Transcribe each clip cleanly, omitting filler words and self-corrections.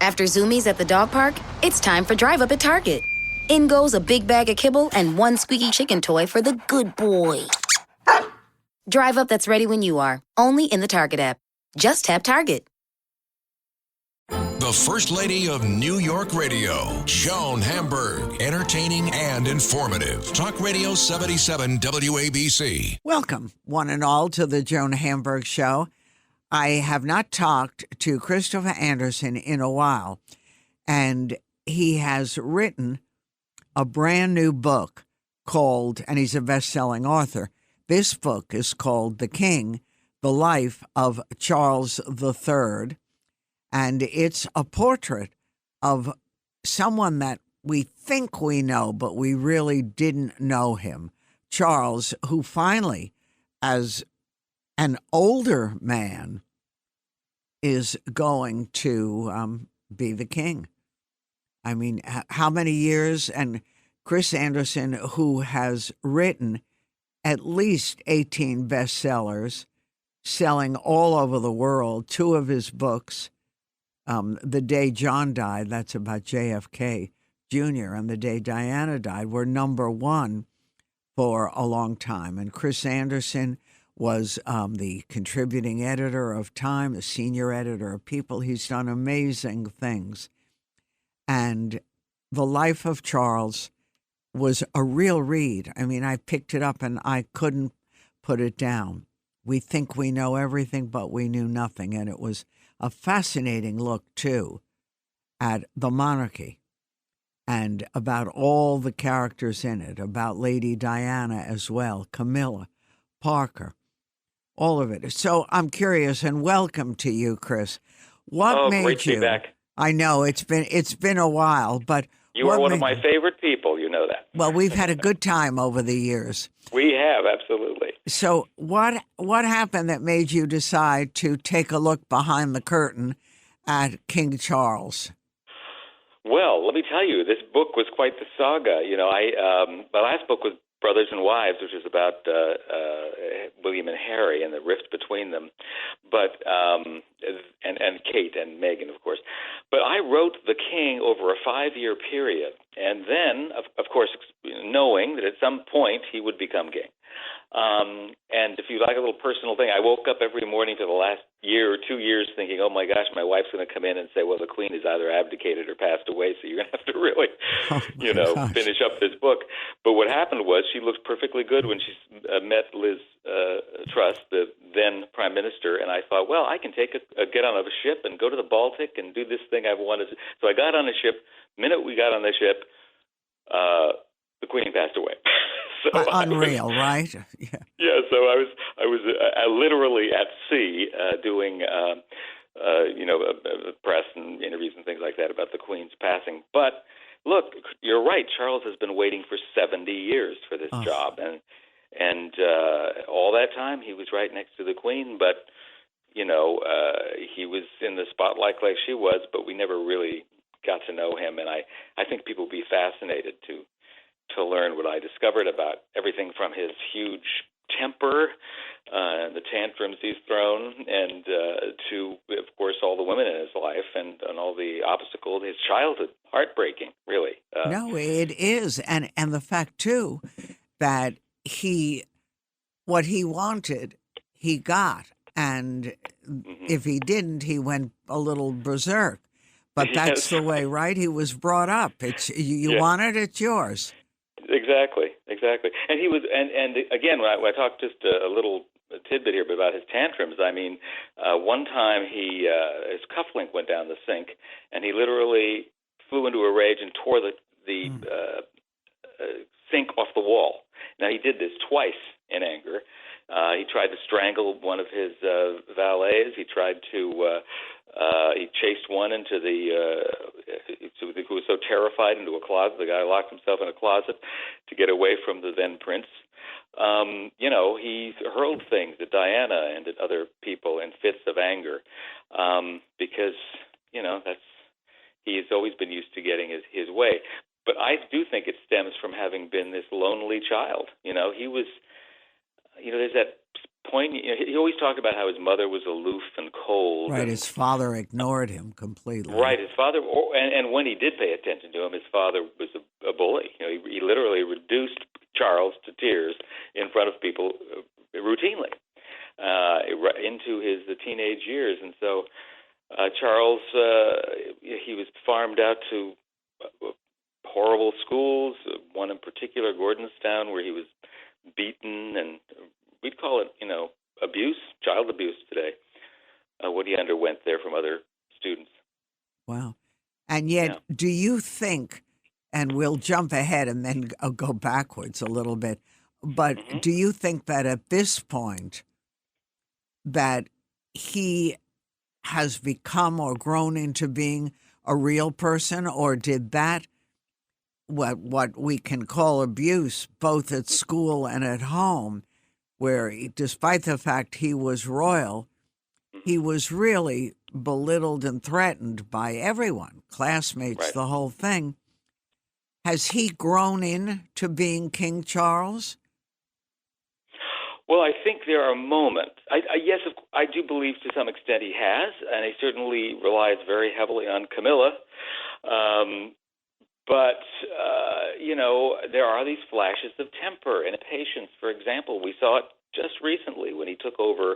After Zoomies at the dog park, it's time for Drive Up at Target. In goes a big bag of kibble and one squeaky chicken toy for the good boy. Drive Up that's ready when you are, only in the Target app. Just tap Target. The First Lady of New York Radio, Joan Hamburg. Entertaining and informative. Talk Radio 77 WABC. Welcome, one and all, to the Joan Hamburg Show. I have not talked to Christopher Andersen in a while, and he has written a brand new book called, and he's a best-selling author. This book is called The King, The Life of Charles III, and it's a portrait of someone that we think we know, but we really didn't know him. Charles, who finally, as an older man, is going to be the king. I mean, how many years? And Chris Andersen, who has written at least 18 bestsellers, selling all over the world, 2 of his books, The Day John Died, that's about JFK Jr., and The Day Diana Died, were number 1 for a long time. And Chris Andersen was the contributing editor of Time, the senior editor of People. He's done amazing things. And The Life of Charles was a real read. I mean, I picked it up and I couldn't put it down. We think we know everything, but we knew nothing. And it was a fascinating look, too, at the monarchy and about all the characters in it, about Lady Diana as well, Camilla, Parker, all of it. So I'm curious, and welcome to you, Chris. What made great to you? be back. I know it's been a while, but you are one of my favorite people. You know that. Well, we've had a good time over the years. We have, absolutely. So what happened that made you decide to take a look behind the curtain at King Charles? Well, let me tell you, this book was quite the saga. You know, my last book was Brothers and Wives, which is about William and Harry and the rift between them, but and Kate and Meghan, of course. But I wrote The King over a 5-year period, and then, of course, knowing that at some point he would become king. And if you like a little personal thing, I woke up every morning for the last year or 2 years thinking, oh my gosh, my wife's going to come in and say, well, the queen has either abdicated or passed away, so you're going to have to really, finish up this book. But what happened was she looked perfectly good when she met Liz Truss, the then prime minister, and I thought, well, I can get on a ship and go to the Baltic and do this thing I've wanted to. So I got on a ship. The minute we got on the ship, the queen passed away. So unreal, right? Yeah. Yeah. So I was literally at sea doing, press and interviews and things like that about the Queen's passing. But look, you're right. Charles has been waiting for 70 years for this job, and all that time he was right next to the Queen. But he was in the spotlight like she was, but we never really got to know him. And I think people would be fascinated to learn what I discovered about everything from his huge temper, the tantrums he's thrown, and to, of course, all the women in his life and all the obstacles. His childhood, heartbreaking, really. No, it is. And the fact, too, that what he wanted, he got. And if he didn't, he went a little berserk. But that's the way, right? He was brought up. It's you want it, it's yours. Exactly. And he was, and again, when I talked just a little tidbit here about his tantrums, I mean, one time his cufflink went down the sink, and he literally flew into a rage and tore the sink off the wall. Now, he did this twice in anger. He tried to strangle one of his valets. He tried to he chased one into who was so terrified, into a closet. The guy locked himself in a closet to get away from the then prince. He hurled things at Diana and at other people in fits of anger because, he's always been used to getting his way. But I do think it stems from having been this lonely child. He was, there's that poignant. He always talked about how his mother was aloof and cold. Right, and, his father ignored him completely. Right, his father, and when he did pay attention to him, his father was a bully. He literally reduced Charles to tears in front of people routinely into the teenage years. And so Charles, he was farmed out to horrible schools, one in particular, Gordonstown, where he was beaten, and we'd call it, abuse, child abuse today, what he underwent there from other students. Wow. And yet, do you think, and we'll jump ahead and then go backwards a little bit, but do you think that at this point that he has become or grown into being a real person, or did that, what we can call abuse, both at school and at home, where despite the fact he was royal, he was really belittled and threatened by everyone, classmates, Right. the whole thing. Has he grown into being King Charles? Well, I think there are moments. Yes, I do believe to some extent he has, and he certainly relies very heavily on Camilla. But there are these flashes of temper and patience. For example, we saw it just recently when he took over.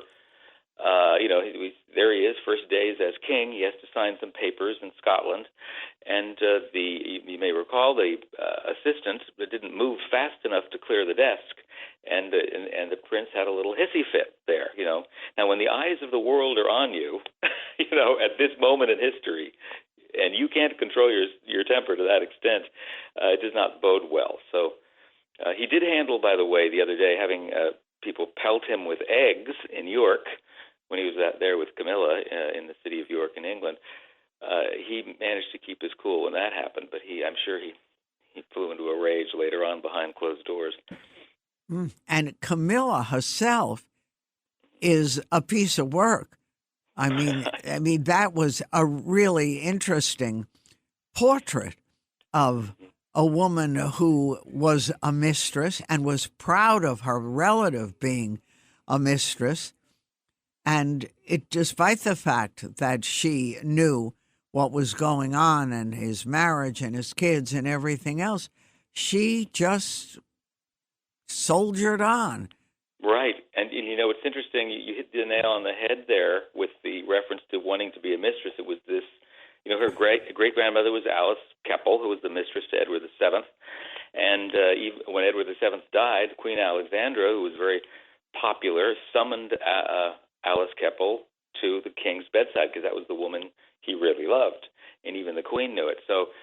There he is, first days as king. He has to sign some papers in Scotland, and you may recall the assistant didn't move fast enough to clear the desk, and the prince had a little hissy fit there. Now when the eyes of the world are on you, at this moment in history, and you can't control your temper to that extent, it does not bode well. So he did handle, by the way, the other day, having people pelt him with eggs in York when he was there with Camilla in the city of York in England. He managed to keep his cool when that happened, but I'm sure he flew into a rage later on behind closed doors. And Camilla herself is a piece of work. I mean, that was a really interesting portrait of a woman who was a mistress and was proud of her relative being a mistress. And despite the fact that she knew what was going on and his marriage and his kids and everything else, she just soldiered on. Right. And it's interesting. You hit the nail on the head there with the reference to wanting to be a mistress. It was this, her great-grandmother was Alice Keppel, who was the mistress to Edward VII. And even when Edward VII died, Queen Alexandra, who was very popular, summoned Alice Keppel to the king's bedside because that was the woman he really loved. And even the queen knew it. So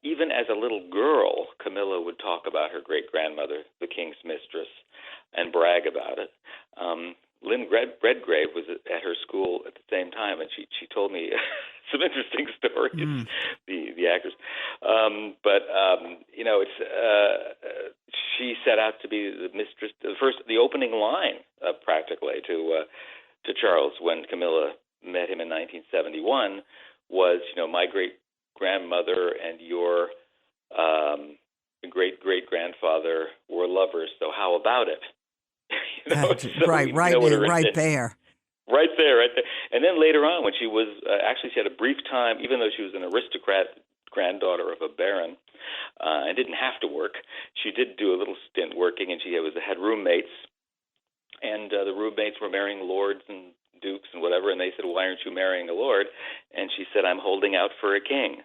even as a little girl, Camilla would talk about her great-grandmother, the king's mistress, and brag about it. Lynn Redgrave was at her school at the same time, and she told me some interesting stories, the actress. She set out to be the mistress, the opening line, practically, to Charles when Camilla met him in 1971 was, my great-grandmother and your great-great-grandfather were lovers, so how about it? Right there. Right there. And then later on, when she was, she had a brief time, even though she was an aristocrat, granddaughter of a baron, and didn't have to work, she did do a little stint working, and she had roommates, and the roommates were marrying lords and dukes and whatever, and they said, why aren't you marrying a lord? And she said, I'm holding out for a king.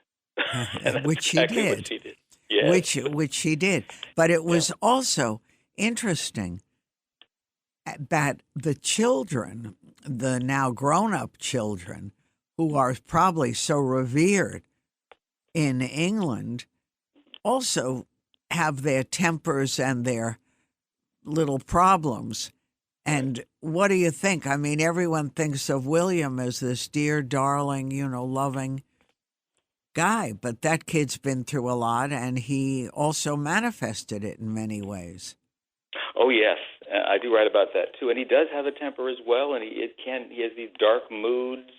Which she exactly did. What she did. Yes. Which she did. But it was also interesting that the children, the now grown-up children, who are probably so revered in England, also have their tempers and their little problems. And what do you think? I mean, everyone thinks of William as this dear, darling, loving guy, but that kid's been through a lot, and he also manifested it in many ways. Oh, yes. I do write about that, too. And he does have a temper as well, and he has these dark moods.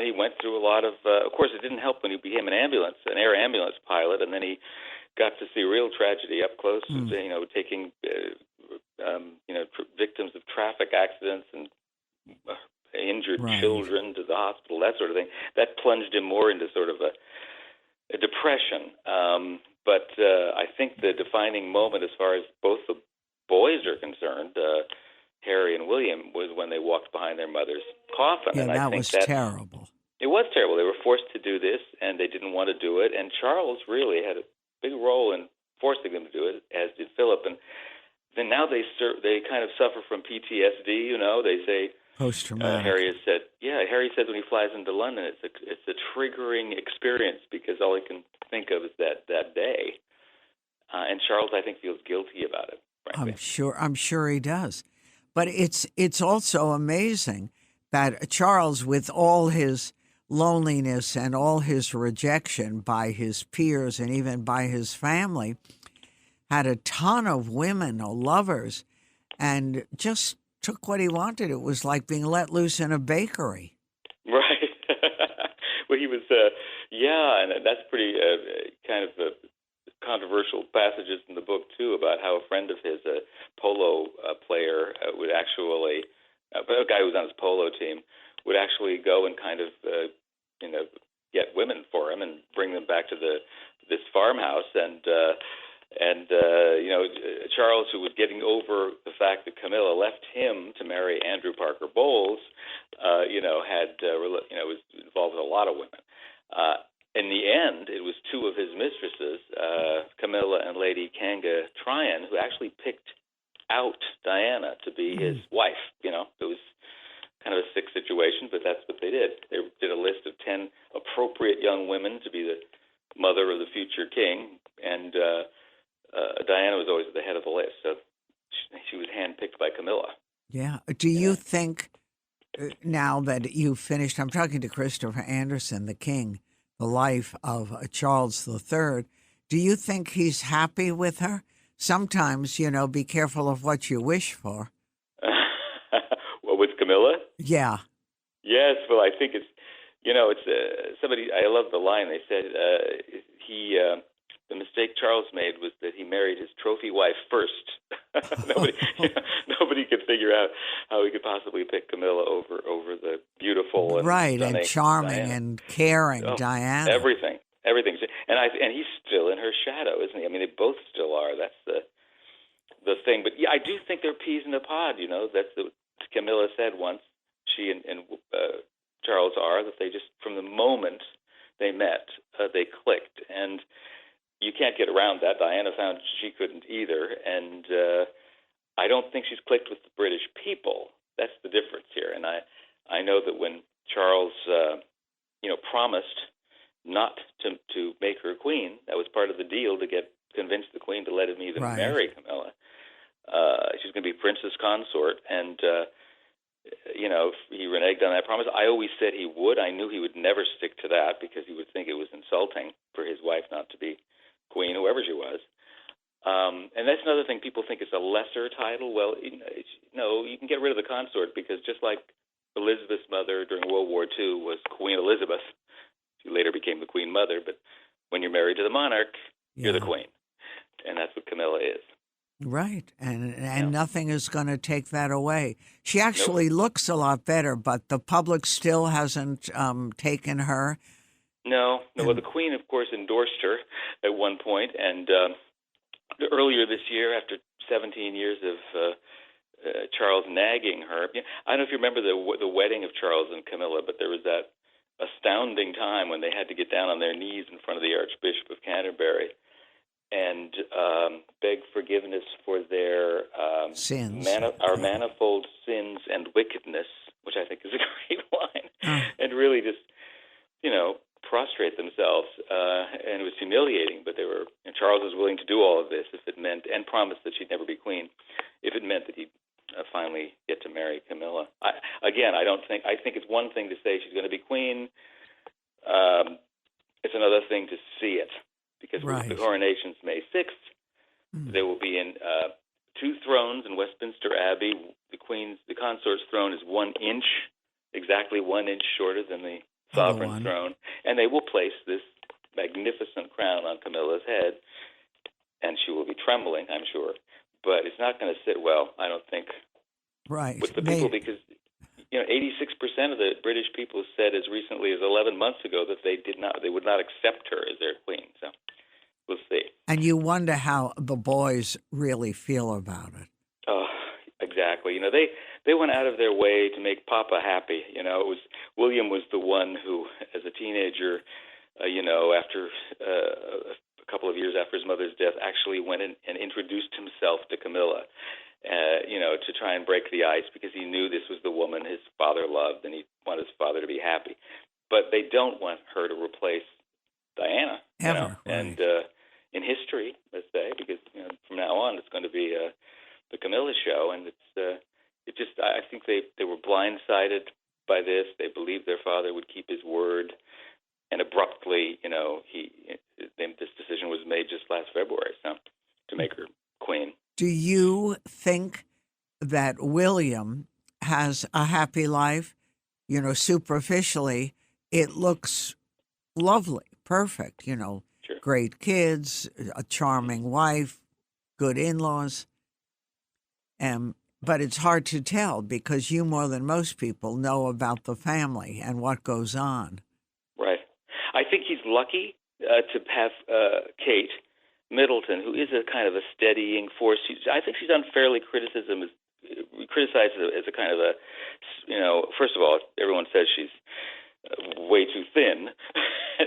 He went through a lot of course, it didn't help when he became an air ambulance pilot, and then he got to see real tragedy up close, taking victims of traffic accidents and injured children to the hospital, that sort of thing. That plunged him more into sort of a depression. But I think the defining moment, as far as both the boys are concerned, Harry and William, was when they walked behind their mother's coffin. Yeah, and that I think was terrible. It was terrible. They were forced to do this, and they didn't want to do it. And Charles really had a big role in forcing them to do it, as did Philip. And then now they kind of suffer from PTSD. They say post-traumatic. Harry says when he flies into London, it's a triggering experience because all he can think of is that day. And Charles, I think, feels guilty about it. Frankly. I'm sure he does. But it's also amazing that Charles, with all his loneliness and all his rejection by his peers and even by his family, had a ton of women or lovers and just took what he wanted. It was like being let loose in a bakery. Right. Well, he was, and that's pretty kind of controversial passages in the book, too, about how a friend of his, a polo player, would actually, a guy who was on his polo team, would actually go and kind of, get women for him and bring them back to this farmhouse. And Charles, who was getting over the fact that Camilla left him to marry Andrew Parker Bowles, was involved with a lot of women. In the end, it was two of his mistresses, Camilla and Lady Kanga Tryon, who actually picked out Diana to be his wife. It was kind of a sick situation, but that's what they did. They did a list of 10 appropriate young women to be the mother of the future king, and Diana was always at the head of the list. So she was handpicked by Camilla. Yeah. Do you think, now that you've finished, I'm talking to Christopher Andersen, the king, the life of Charles III, do you think he's happy with her? Sometimes, be careful of what you wish for. Well, with Camilla? Yeah. Yes, well, I think it's somebody, I love the line. They said the mistake Charles made was that he married his trophy wife first. Nobody could figure out how he could possibly pick Camilla over the beautiful and charming Diana. and caring Diana. Everything, and he's still in her shadow, isn't he? I mean, they both still are. That's the thing. But yeah, I do think they're peas in a pod. That's what Camilla said once. She and Charles are that they just, from the moment they met, they clicked, and you can't get around that. Diana found she couldn't either, and I don't think she's clicked with the British people. That's the difference here. And I know that when Charles, promised not to make her queen, that was part of the deal to convince the queen to let him even marry Camilla. She's going to be princess consort, and he reneged on that promise. I always said he would. I knew he would never stick to that because he would think it was insulting for his wife not to be queen, whoever she was. And that's another thing. People think it's a lesser title. Well, you can get rid of the consort because just like Elizabeth's mother during World War II was Queen Elizabeth, she later became the Queen Mother. But when you're married to the monarch, you're the queen. And that's what Camilla is. Right. And nothing is going to take that away. She actually looks a lot better, but the public still hasn't taken her. No. Well, the Queen, of course, endorsed her at one point, and earlier this year, after 17 years of Charles nagging her, I don't know if you remember the wedding of Charles and Camilla, but there was that astounding time when they had to get down on their knees in front of the Archbishop of Canterbury and beg forgiveness for their sins, our manifold sins and wickedness, which I think is a great line, and really just prostrate themselves, and it was humiliating. But Charles was willing to do all of this if it meant, and promised that she'd never be queen, if it meant that he'd finally get to marry Camilla. I think it's one thing to say she's going to be queen. It's another thing to see it, because the coronation's May 6th. There will be two thrones in Westminster Abbey. The consort's throne is exactly 1 inch shorter than the sovereign's throne, and they will place this magnificent crown on Camilla's head, and she will be trembling, I'm sure. But it's not going to sit well. I don't think Right. with the people because 86% of the British people said as recently as 11 months ago that they would not accept her as their queen. So we'll see. And you wonder how the boys really feel about it. Oh, exactly. They went out of their way to make Papa happy. William was the one who, as a teenager, after a couple of years after his mother's death, actually went in and introduced himself to Camilla. To try and break the ice because he knew this was the woman his father loved and he wanted his father to be happy. But they don't want her to replace Diana. Ever. Right. And in history, let's say, because from now on it's going to be the Camilla show, and I think they were blindsided by this. They believed their father would keep his word, and abruptly, this decision was made just last February, so to make her queen. Do you think that William has a happy life? Superficially, it looks lovely, perfect, Sure. Great kids, a charming wife, good in-laws. But it's hard to tell because you more than most people know about the family and what goes on. Right. I think he's lucky to have Kate Middleton, who is a kind of a steadying force. I think she's unfairly criticized as a kind of a, first of all, everyone says she's way too thin.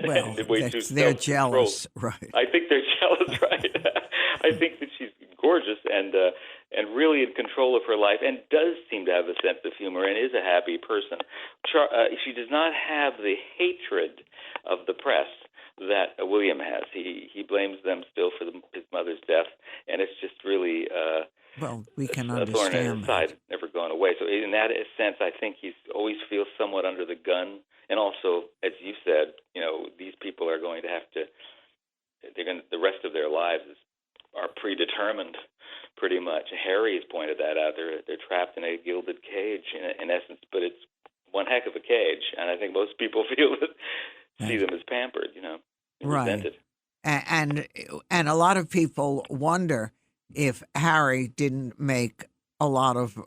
Well, and way too they're jealous, right? I think they're jealous, right? I think that she's gorgeous and really in control of her life and does seem to have a sense of humor and is a happy person. She does not have the hatred of the press that William has. He blames them still for his mother's death, and it's just really well, we can a thorn in his side, never gone away. So in that sense, I think he always feels somewhat under the gun. And also, as you said, these people are going to have to. The rest of their lives are predetermined, pretty much. Harry has pointed that out. They're trapped in a gilded cage, in essence, but it's one heck of a cage. And I think most people feel that. See them as pampered, right? Resented. And a lot of people wonder if Harry didn't make a lot of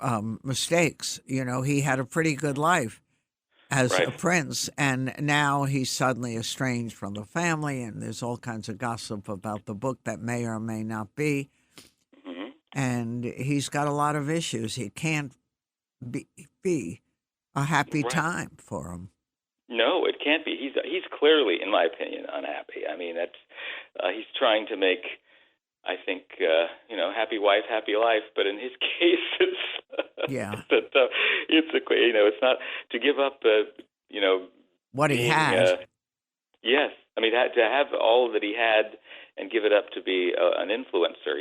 mistakes. He had a pretty good life as a prince, and now he's suddenly estranged from the family, and there's all kinds of gossip about the book that may or may not be. Mm-hmm. And he's got a lot of issues. It can't be a happy time for him. No, it can't be. He's clearly, in my opinion, unhappy. I mean, he's trying to make, I think, happy wife, happy life. But in his case, it's not to give up. What he had. Yes, I mean to have all that he had and give it up to be an influencer.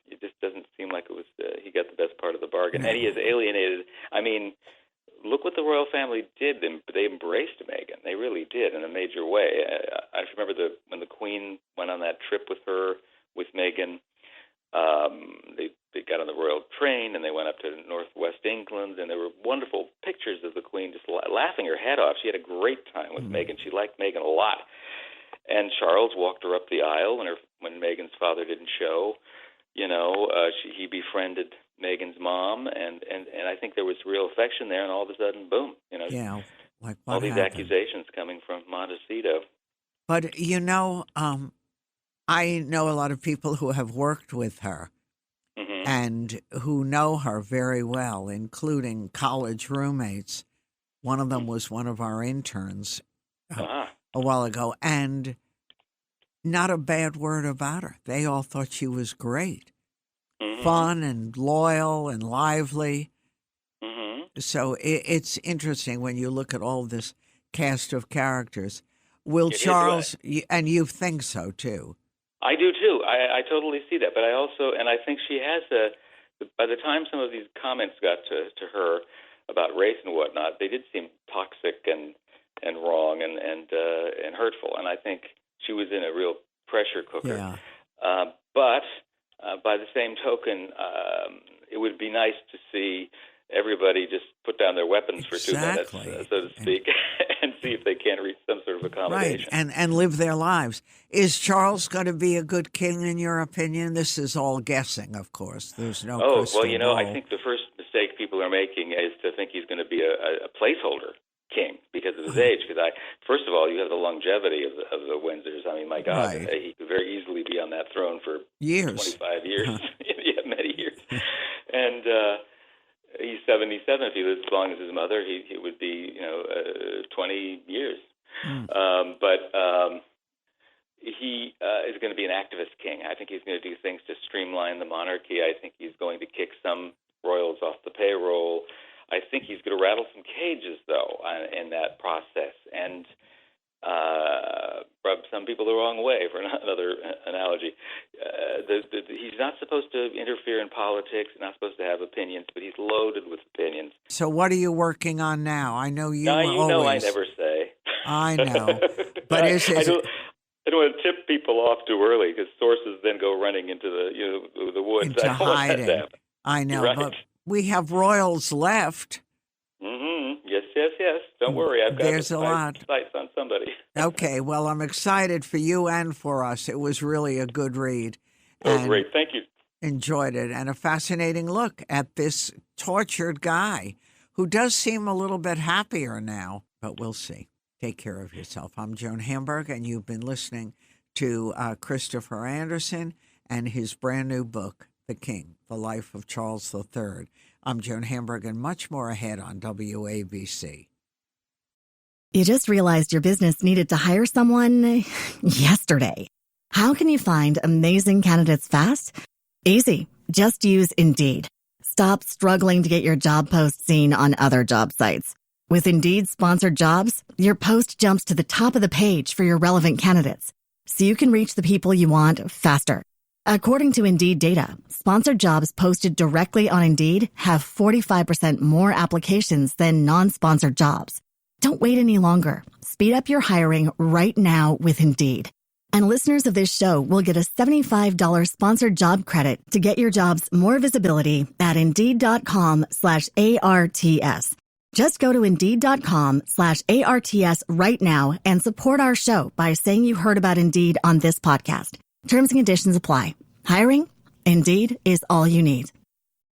It just doesn't seem like it was. He got the best part of the bargain, and he is alienated. I mean. Look what the royal family did. They embraced Meghan. They really did in a major way. I remember when the Queen went on that trip with Meghan. They got on the royal train and they went up to northwest England, and there were wonderful pictures of the Queen just laughing her head off. She had a great time with Meghan. She liked Meghan a lot. And Charles walked her up the aisle when Meghan's father didn't show. He befriended Meghan's mom, and I think there was real affection there, and all of a sudden, boom, like all these happened? Accusations coming from Montecito. But I know a lot of people who have worked with her and who know her very well, including college roommates. One of them was one of our interns a while ago, and not a bad word about her. They all thought she was great. Fun and loyal and lively. So it's interesting when you look at all this cast of characters. Will Charles, and you think so too? I do too. I totally see that. But I think she has by the time some of these comments got to her about race and whatnot, they did seem toxic and wrong and hurtful. And I think she was in a real pressure cooker. But by the same token, it would be nice to see everybody just put down their weapons for 2 minutes, so to speak, and see if they can reach some sort of accommodation. Right, and live their lives. Is Charles going to be a good king, in your opinion? This is all guessing, of course. There's no crystal ball. I think the first mistake people are making is to think he's going to be a placeholder king because of his age. Because first of all, you have the longevity of the Windsors. I mean, my God, he could very easily be on that throne for years, 25 years, yeah, many years, and. He's 77. If he lives as long as his mother, he would be 20 years. But he is going to be an activist king. I think he's going to do things to streamline the monarchy. I think he's going to kick some royals off the payroll. I think he's going to rattle some cages, though, in that process, and rub some people the wrong way, for another analogy. He's not supposed to interfere in politics, not supposed to have opinions, but he's loaded with opinions. So what are you working on now? I know you always... know I never say. I know. But I don't want to tip people off too early because sources then go running into the woods. Into hiding. I know, right. But we have royals left. Mm-hmm. Yes. Don't worry. I've got There's a lot. Sights on somebody. Okay. Well, I'm excited for you and for us. It was really a good read. Oh, great. Thank you. Enjoyed it. And a fascinating look at this tortured guy who does seem a little bit happier now, but we'll see. Take care of yourself. I'm Joan Hamburg, and you've been listening to Christopher Andersen and his brand new book, The King, The Life of Charles III. I'm Joan Hamburg, and much more ahead on WABC. You just realized your business needed to hire someone yesterday. How can you find amazing candidates fast? Easy. Just use Indeed. Stop struggling to get your job post seen on other job sites. With Indeed sponsored jobs, your post jumps to the top of the page for your relevant candidates, so you can reach the people you want faster. According to Indeed data, sponsored jobs posted directly on Indeed have 45% more applications than non-sponsored jobs. Don't wait any longer. Speed up your hiring right now with Indeed. And listeners of this show will get a $75 sponsored job credit to get your jobs more visibility at Indeed.com/ARTS. Just go to Indeed.com/ARTS right now and support our show by saying you heard about Indeed on this podcast. Terms and conditions apply. Hiring? Indeed is all you need.